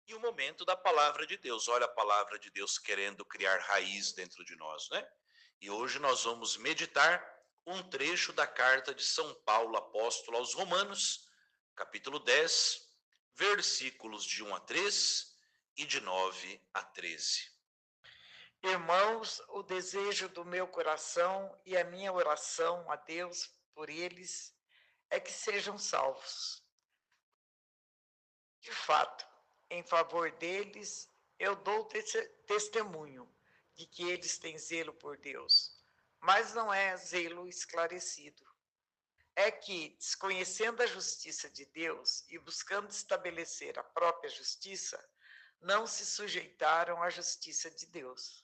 e o momento da palavra de Deus. Olha a palavra de Deus querendo criar raiz dentro de nós, né? E hoje nós vamos meditar um trecho da carta de São Paulo, apóstolo aos Romanos, capítulo 10, versículos de 1 a 3 e de 9 a 13. Irmãos, o desejo do meu coração e a minha oração a Deus por eles é que sejam salvos. De fato, em favor deles, eu dou testemunho de que eles têm zelo por Deus, mas não é zelo esclarecido. É que, desconhecendo a justiça de Deus e buscando estabelecer a própria justiça, não se sujeitaram à justiça de Deus.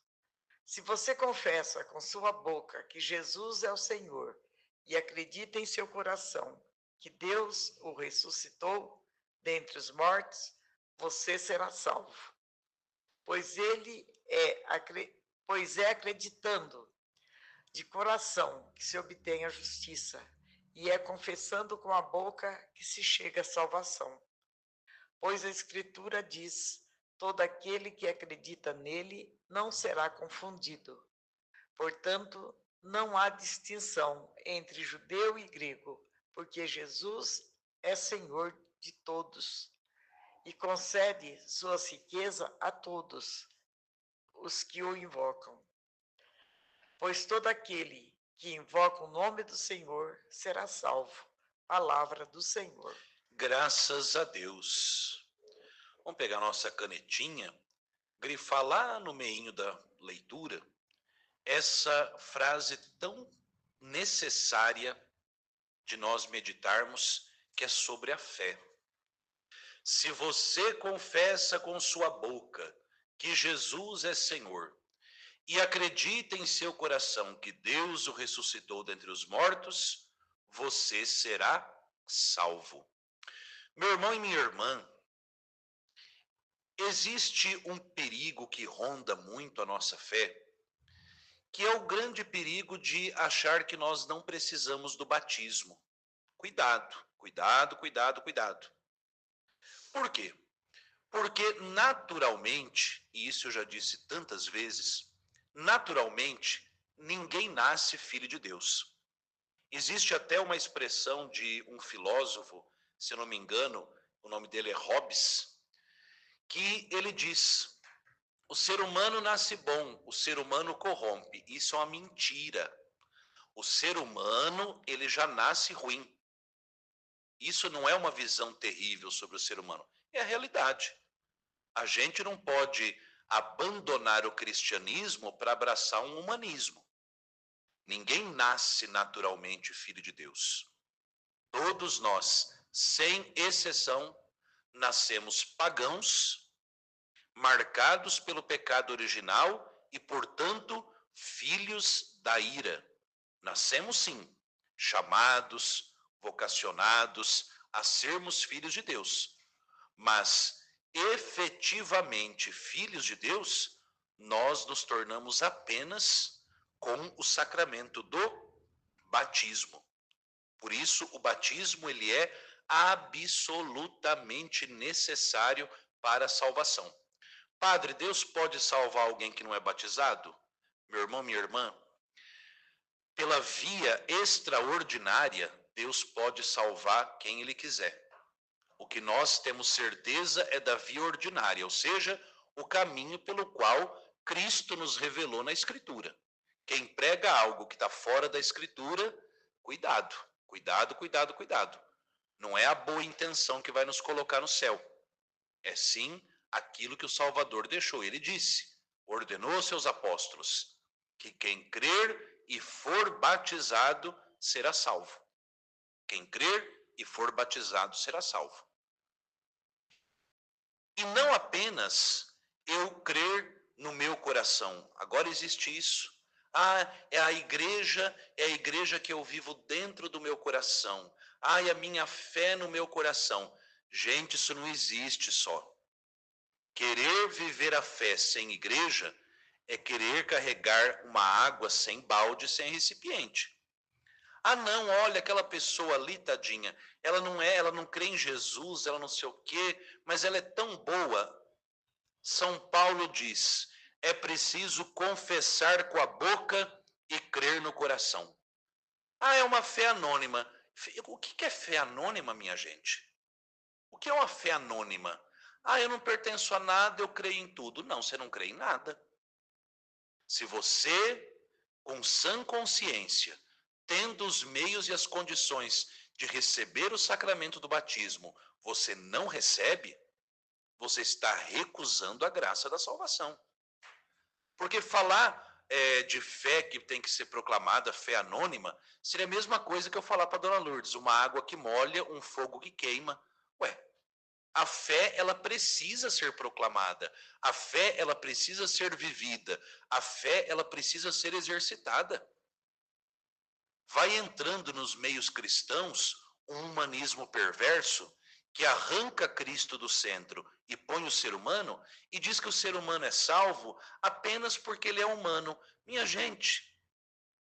Se você confessa com sua boca que Jesus é o Senhor e acredita em seu coração que Deus o ressuscitou dentre os mortos, você será salvo. Pois é acreditando de coração que se obtém a justiça, e é confessando com a boca que se chega à salvação. Pois a Escritura diz: todo aquele que acredita nele não será confundido. Portanto, não há distinção entre judeu e grego, porque Jesus é Senhor de todos e concede sua riqueza a todos os que o invocam. Pois todo aquele que invoca o nome do Senhor será salvo. Palavra do Senhor. Graças a Deus. Vamos pegar nossa canetinha, grifar lá no meinho da leitura essa frase tão necessária de nós meditarmos, que é sobre a fé. Se você confessa com sua boca que Jesus é Senhor e acredita em seu coração que Deus o ressuscitou dentre os mortos, você será salvo. Meu irmão e minha irmã, existe um perigo que ronda muito a nossa fé, que é o grande perigo de achar que nós não precisamos do batismo. Cuidado, cuidado, cuidado, cuidado. Por quê? Porque naturalmente, e isso eu já disse tantas vezes, naturalmente ninguém nasce filho de Deus. Existe até uma expressão de um filósofo, se eu não me engano, o nome dele é Hobbes, que ele diz: o ser humano nasce bom, o ser humano corrompe. Isso é uma mentira. O ser humano, ele já nasce ruim. Isso não é uma visão terrível sobre o ser humano, é a realidade. A gente não pode abandonar o cristianismo para abraçar um humanismo. Ninguém nasce naturalmente filho de Deus. Todos nós, sem exceção, nascemos pagãos, marcados pelo pecado original e, portanto, filhos da ira. Nascemos sim, chamados, vocacionados a sermos filhos de Deus, mas efetivamente filhos de Deus, nós nos tornamos apenas com o sacramento do batismo. Por isso, o batismo ele é absolutamente necessário para a salvação. Padre, Deus pode salvar alguém que não é batizado? Meu irmão, minha irmã, pela via extraordinária, Deus pode salvar quem Ele quiser. O que nós temos certeza é da via ordinária, ou seja, o caminho pelo qual Cristo nos revelou na Escritura. Quem prega algo que está fora da Escritura, cuidado, cuidado, cuidado, cuidado. Não é a boa intenção que vai nos colocar no céu. É sim aquilo que o Salvador deixou. Ele disse, ordenou aos seus apóstolos, que quem crer e for batizado será salvo. Quem crer e for batizado será salvo. E não apenas eu crer no meu coração. Agora existe isso. Ah, é a igreja que eu vivo dentro do meu coração. Ah, é a minha fé no meu coração. Gente, isso não existe só. Querer viver a fé sem igreja é querer carregar uma água sem balde, sem recipiente. Ah, não, olha, aquela pessoa ali, tadinha, ela não crê em Jesus, ela não sei o quê, mas ela é tão boa. São Paulo diz: é preciso confessar com a boca e crer no coração. Ah, é uma fé anônima. O que é fé anônima, minha gente? O que é uma fé anônima? Ah, eu não pertenço a nada, eu creio em tudo. Não, você não crê em nada. Se você, com sã consciência, tendo os meios e as condições de receber o sacramento do batismo, você não recebe, você está recusando a graça da salvação. Porque falar de fé que tem que ser proclamada, fé anônima, seria a mesma coisa que eu falar para Dona Lourdes, uma água que molha, um fogo que queima. Ué, a fé, ela precisa ser proclamada. A fé, ela precisa ser vivida. A fé, ela precisa ser exercitada. Vai entrando nos meios cristãos um humanismo perverso que arranca Cristo do centro e põe o ser humano e diz que o ser humano é salvo apenas porque ele é humano. Minha gente,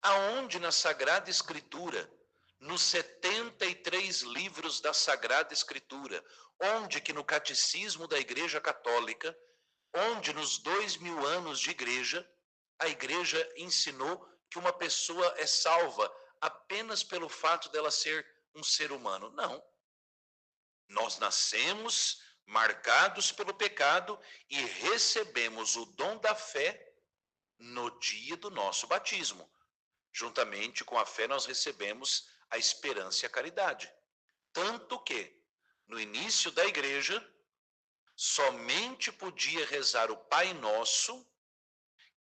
aonde na Sagrada Escritura, nos 73 livros da Sagrada Escritura, onde que no Catecismo da Igreja Católica, onde nos 2000 anos de igreja, a igreja ensinou que uma pessoa é salva apenas pelo fato dela ser um ser humano? Não. Nós nascemos marcados pelo pecado e recebemos o dom da fé no dia do nosso batismo. Juntamente com a fé, nós recebemos a esperança e a caridade. Tanto que, no início da igreja, somente podia rezar o Pai Nosso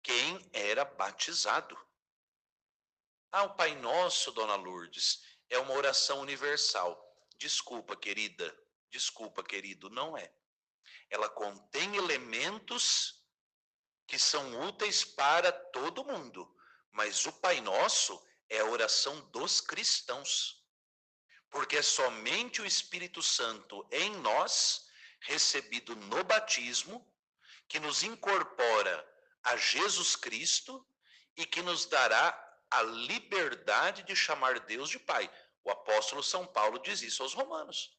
quem era batizado. Ah, o Pai Nosso, Dona Lourdes, é uma oração universal. Desculpa, querida, desculpa, querido, não é. Ela contém elementos que são úteis para todo mundo, mas o Pai Nosso é a oração dos cristãos, porque é somente o Espírito Santo em nós, recebido no batismo, que nos incorpora a Jesus Cristo e que nos dará a liberdade de chamar Deus de Pai. O apóstolo São Paulo diz isso aos Romanos.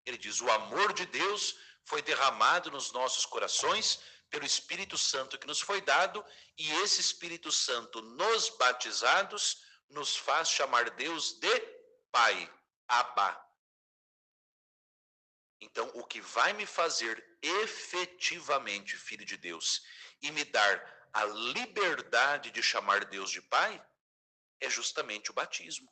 Ele diz: o amor de Deus foi derramado nos nossos corações pelo Espírito Santo que nos foi dado, e esse Espírito Santo, nos batizados, nos faz chamar Deus de Pai, Abba. Então, o que vai me fazer efetivamente filho de Deus e me dar a liberdade de chamar Deus de Pai é justamente o batismo.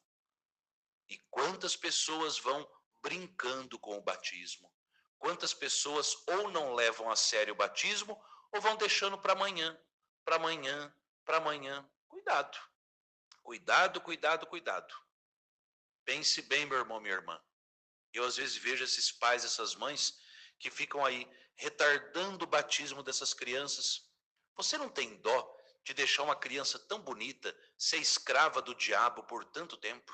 E quantas pessoas vão brincando com o batismo? Quantas pessoas ou não levam a sério o batismo ou vão deixando para amanhã, para amanhã, para amanhã. Cuidado, cuidado, cuidado, cuidado. Pense bem, meu irmão, minha irmã. Eu às vezes vejo esses pais, essas mães que ficam aí retardando o batismo dessas crianças. Você não tem dó de deixar uma criança tão bonita ser escrava do diabo por tanto tempo?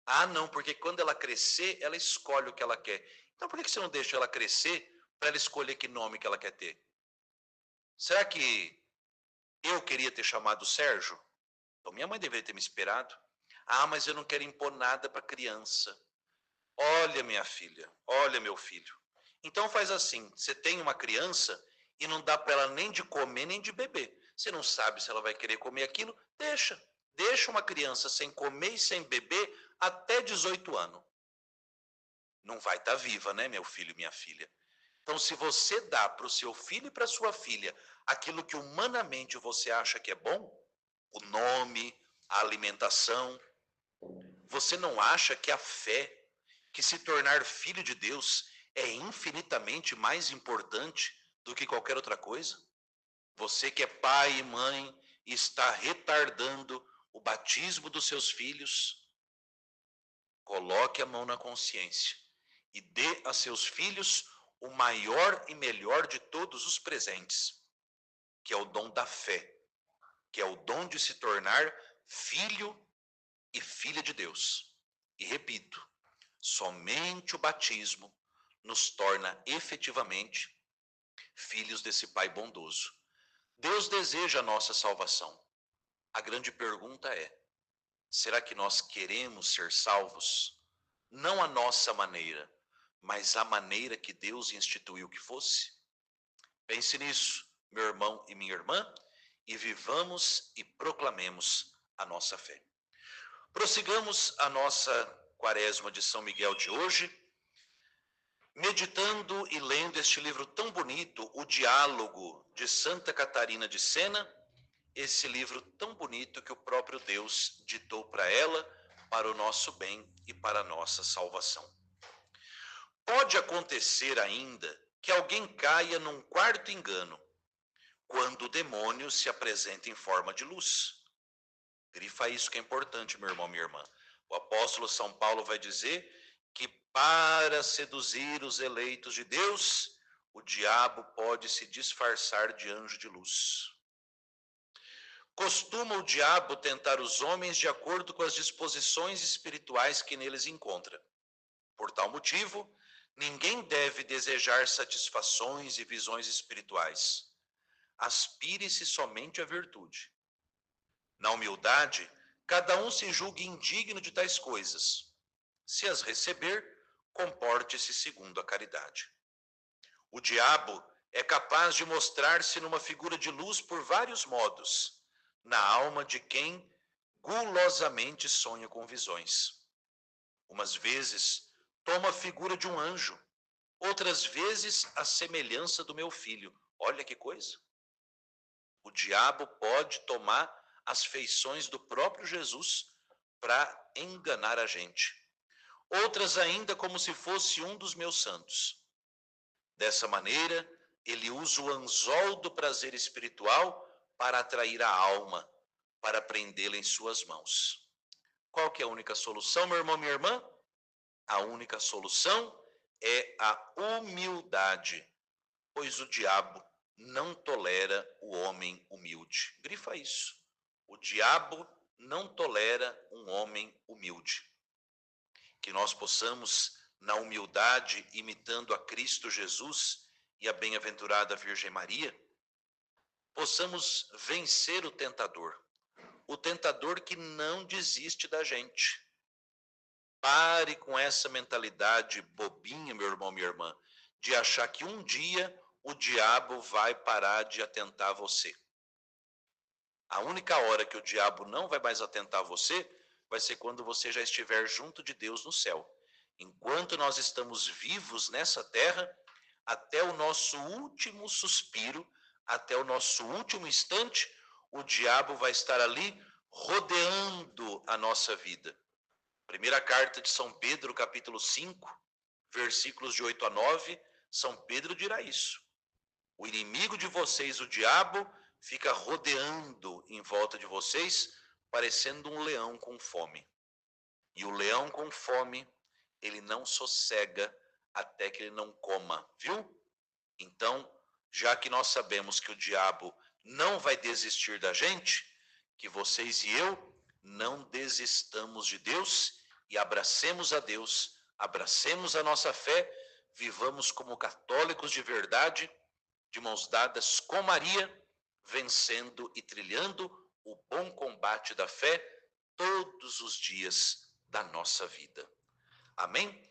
Ah, não, porque quando ela crescer, ela escolhe o que ela quer. Então por que você não deixa ela crescer para ela escolher que nome que ela quer ter? Será que eu queria ter chamado Sérgio? Então minha mãe deveria ter me esperado. Ah, mas eu não quero impor nada para a criança. Olha, minha filha, olha, meu filho. Então faz assim: você tem uma criança e não dá para ela nem de comer nem de beber. Você não sabe se ela vai querer comer aquilo? Deixa. Deixa uma criança sem comer e sem beber até 18 anos. Não vai estar viva, né, meu filho e minha filha? Então, se você dá para o seu filho e para sua filha aquilo que humanamente você acha que é bom, o nome, a alimentação, você não acha que a fé, que se tornar filho de Deus é infinitamente mais importante do que qualquer outra coisa? Você que é pai e mãe e está retardando o batismo dos seus filhos, coloque a mão na consciência e dê a seus filhos o maior e melhor de todos os presentes, que é o dom da fé, que é o dom de se tornar filho e filha de Deus. E repito, somente o batismo nos torna efetivamente filhos desse Pai bondoso. Deus deseja a nossa salvação. A grande pergunta é: será que nós queremos ser salvos? Não à nossa maneira, mas a maneira que Deus instituiu que fosse? Pense nisso, meu irmão e minha irmã, e vivamos e proclamemos a nossa fé. Prossigamos a nossa quaresma de São Miguel de hoje, meditando e lendo este livro tão bonito, O Diálogo de Santa Catarina de Sena, esse livro tão bonito que o próprio Deus ditou para ela, para o nosso bem e para a nossa salvação. Pode acontecer ainda que alguém caia num quarto engano, quando o demônio se apresenta em forma de luz. Grifa isso que é importante, meu irmão, minha irmã. O apóstolo São Paulo vai dizer que para seduzir os eleitos de Deus, o diabo pode se disfarçar de anjo de luz. Costuma o diabo tentar os homens de acordo com as disposições espirituais que neles encontra. Por tal motivo, ninguém deve desejar satisfações e visões espirituais. Aspire-se somente à virtude. Na humildade, cada um se julgue indigno de tais coisas. Se as receber, comporte-se segundo a caridade. O diabo é capaz de mostrar-se numa figura de luz por vários modos, na alma de quem gulosamente sonha com visões. Umas vezes toma a figura de um anjo, outras vezes a semelhança do meu filho. Olha que coisa! O diabo pode tomar as feições do próprio Jesus para enganar a gente. Outras ainda como se fosse um dos meus santos. Dessa maneira, ele usa o anzol do prazer espiritual para atrair a alma, para prendê-la em suas mãos. Qual que é a única solução, meu irmão, minha irmã? A única solução é a humildade, pois o diabo não tolera o homem humilde. Grifa isso. O diabo não tolera um homem humilde. Que nós possamos, na humildade, imitando a Cristo Jesus e a bem-aventurada Virgem Maria, possamos vencer o tentador que não desiste da gente. Pare com essa mentalidade bobinha, meu irmão, minha irmã, de achar que um dia o diabo vai parar de atentar a você. A única hora que o diabo não vai mais atentar a você vai ser quando você já estiver junto de Deus no céu. Enquanto nós estamos vivos nessa terra, até o nosso último suspiro, até o nosso último instante, o diabo vai estar ali rodeando a nossa vida. Primeira carta de São Pedro, capítulo 5, versículos de 8 a 9, São Pedro dirá isso. O inimigo de vocês, o diabo, fica rodeando em volta de vocês, parecendo um leão com fome. E o leão com fome, ele não sossega até que ele não coma, viu? Então, já que nós sabemos que o diabo não vai desistir da gente, que vocês e eu não desistamos de Deus e abracemos a Deus, abracemos a nossa fé, vivamos como católicos de verdade, de mãos dadas com Maria, vencendo e trilhando o bom combate da fé todos os dias da nossa vida. Amém?